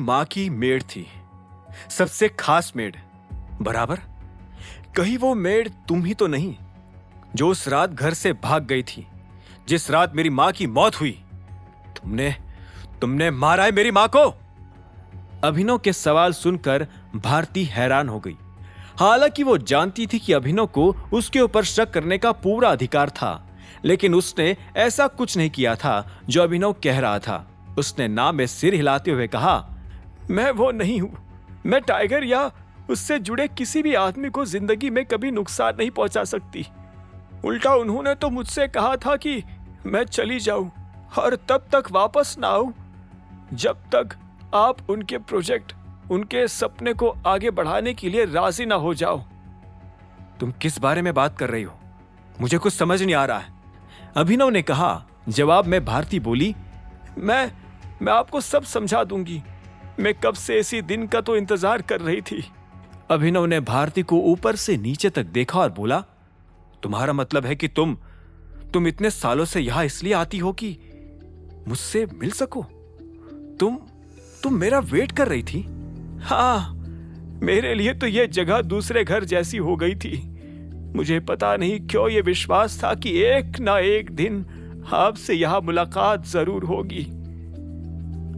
माँ की मेड थी, सबसे खास मेड। बराबर। कहीं वो मेड तुम ही तो नहीं जो उस रात घर से भाग गई थी, जिस रात मेरी माँ की मौत हुई? तुमने मारा है मेरी माँ को? अभिनव के सवाल सुनकर भारती हैरान हो गई। हालांकि वो जानती थी कि अभिनव को उसके ऊपर शक करने का पूरा अधिकार था, लेकिन उसने ऐसा कुछ नहीं किया था जो अभिनव कह रहा था। उसने ना में सिर हिलाते हुए कहा, मैं वो नहीं हूं। मैं टाइगर या उससे जुड़े किसी भी आदमी को जिंदगी में कभी नुकसान नहीं पहुंचा सकती। उल्टा उन्होंने तो मुझसे कहा था कि मैं चली जाऊं और तब तक वापस ना आऊं जब तक आप उनके प्रोजेक्ट, उनके सपने को आगे बढ़ाने के लिए राजी ना हो जाओ। तुम किस बारे में बात कर रही हो? मुझे कुछ समझ नहीं आ रहा है, अभिनव ने कहा। जवाब में भारती बोली, मैं आपको सब समझा दूंगी। मैं कब से इसी दिन का तो इंतजार कर रही थी। अभिनव ने भारती को ऊपर से नीचे तक देखा और बोला, तुम्हारा मतलब है कि तुम इतने सालों से यहां इसलिए आती हो कि मुझसे मिल सको? तुम मेरा वेट कर रही थी? हाँ, मेरे लिए तो यह जगह दूसरे घर जैसी हो गई थी। मुझे पता नहीं क्यों यह विश्वास था कि एक ना एक दिन आपसे यहां मुलाकात जरूर होगी।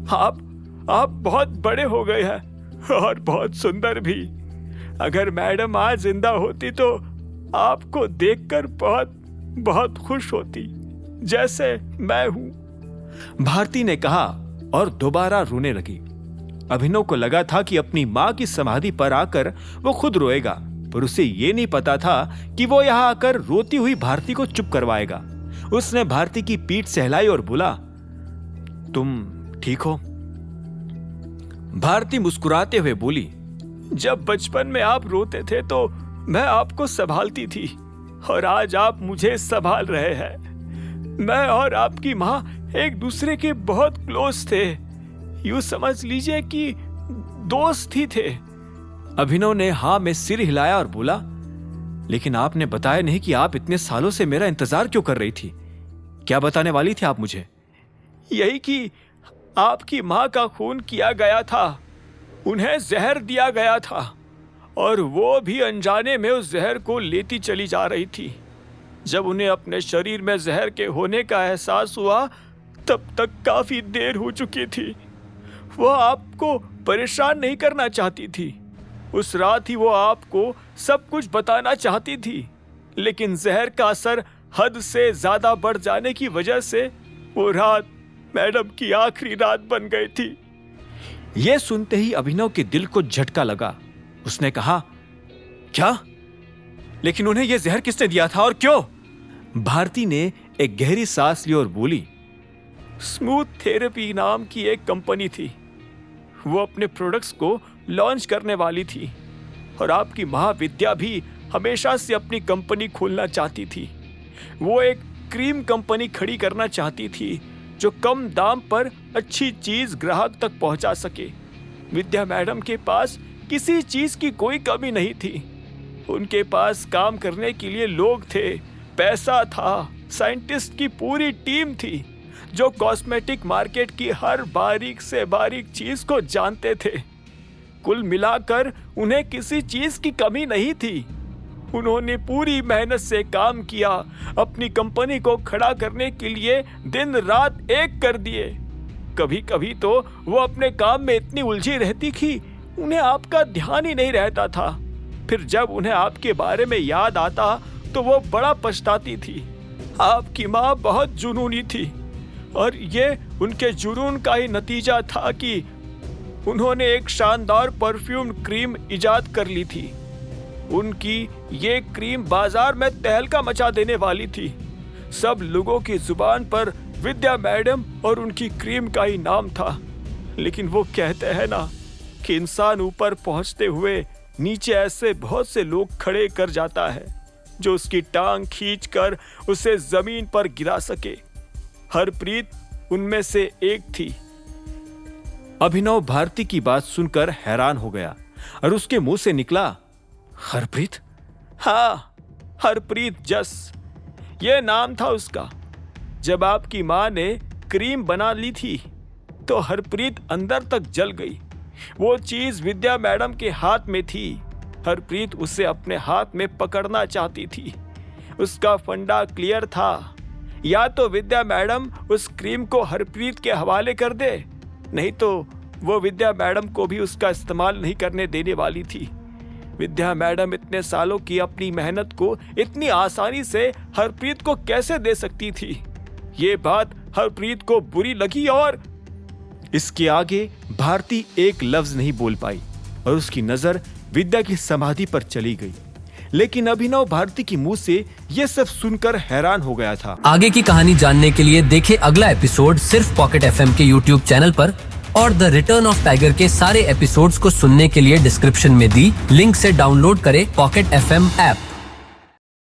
आप बहुत बड़े हो गए हैं और बहुत सुंदर भी। अगर मैडम आज जिंदा होती तो आपको देखकर बहुत बहुत खुश होती, जैसे मैं हूं। भारती ने कहा और दोबारा रोने लगी। अभिनव को लगा था कि अपनी मां की समाधि पर आकर वो खुद रोएगा, पर उसे ये नहीं पता था कि वो यहां आकर रोती हुई भारती को चुप करवाएगा। उसने भारती की पीठ सहलाई और बोला, तुम ठीक हो? भारती मुस्कुराते हुए बोली, जब बचपन में आप रोते थे तो मैं आपको संभालती थी और आज आप मुझे संभाल रहे हैं। मैं और आपकी मां एक दूसरे के बहुत क्लोज थे, यूं समझ लीजिए कि दोस्त ही थे। अभिनव ने हाँ में सिर हिलाया और बोला, लेकिन आपने बताया नहीं कि आप इतने सालों से मेरा इंतजार क्यों कर रही थी? क्या बताने वाली थी आप मुझे? यही कि आपकी मां का खून किया गया था, उन्हें जहर दिया गया था और वो भी अनजाने में उस जहर को लेती चली जा रही थी। जब उन्हें अपने शरीर में जहर के होने का एहसास हुआ तब तक काफी देर हो चुकी थी। वो आपको परेशान नहीं करना चाहती थी। उस रात ही वो आपको सब कुछ बताना चाहती थी, लेकिन जहर का असर हद से ज्यादा बढ़ जाने की वजह से वो रात मैडम की आखिरी रात बन गई थी। यह सुनते ही अभिनव के दिल को झटका लगा। उसने कहा, क्या? लेकिन उन्हें यह जहर किसने दिया था और क्यों? भारती ने एक गहरी सांस ली और बोली, स्मूथ थेरेपी नाम की एक कंपनी थी। वो अपने प्रोडक्ट्स को लॉन्च करने वाली थी और आपकी मां विद्या भी हमेशा से अपनी कंपनी खोलना चाहती थी। वो एक क्रीम कंपनी खड़ी करना चाहती थी जो कम दाम पर अच्छी चीज ग्राहक तक पहुंचा सके। विद्या मैडम के पास किसी चीज की कोई कमी नहीं थी। उनके पास काम करने के लिए लोग थे, पैसा था, साइंटिस्ट की पूरी टीम थी जो कॉस्मेटिक मार्केट की हर बारीक से बारीक चीज को जानते थे। कुल मिलाकर उन्हें किसी चीज की कमी नहीं थी। उन्होंने पूरी मेहनत से काम किया, अपनी कंपनी को खड़ा करने के लिए दिन रात एक कर दिए। कभी कभी तो वो अपने काम में इतनी उलझी रहती कि उन्हें आपका ध्यान ही नहीं रहता था। फिर जब उन्हें आपके बारे में याद आता तो वो बड़ा पछताती थी। आपकी माँ बहुत जुनूनी थी और ये उनके जुनून का ही नतीजा था कि उन्होंने एक शानदार परफ्यूम क्रीम इजाद कर ली थी। उनकी ये क्रीम बाजार में तहलका मचा देने वाली थी। सब लोगों की जुबान पर विद्या मैडम और उनकी क्रीम का ही नाम था। लेकिन वो कहते हैं ना कि इंसान ऊपर पहुंचते हुए नीचे ऐसे बहुत से लोग खड़े कर जाता है जो उसकी टांग खींचकर उसे जमीन पर गिरा सके। हरप्रीत उनमें से एक थी। अभिनव भारती की बात सुनकर हैरान हो गया और उसके मुंह से निकला, हरप्रीत? हाँ, हरप्रीत जस, यह नाम था उसका। जब आपकी मां ने क्रीम बना ली थी तो हरप्रीत अंदर तक जल गई वो चीज विद्या मैडम के हाथ में थी। हरप्रीत उसे अपने हाथ में पकड़ना चाहती थी। उसका फंडा क्लियर था, या तो विद्या मैडम उस क्रीम को हरप्रीत के हवाले कर दे, नहीं तो वो विद्या मैडम को भी उसका इस्तेमाल नहीं करने देने वाली थी। विद्या मैडम इतने सालों की अपनी मेहनत को इतनी आसानी से हरप्रीत को कैसे दे सकती थी? ये बात हरप्रीत को बुरी लगी और इसके आगे भारती एक लफ्ज नहीं बोल पाई और उसकी नजर विद्या की समाधि पर चली गई। लेकिन अभिनव भारती की मुंह से यह सब सुनकर हैरान हो गया था। आगे की कहानी जानने के लिए देखें अगला एपिसोड सिर्फ पॉकेट एफएम के यूट्यूब चैनल पर, और द रिटर्न ऑफ टाइगर के सारे एपिसोड्स को सुनने के लिए डिस्क्रिप्शन में दी लिंक से डाउनलोड करें पॉकेट एफएम ऐप।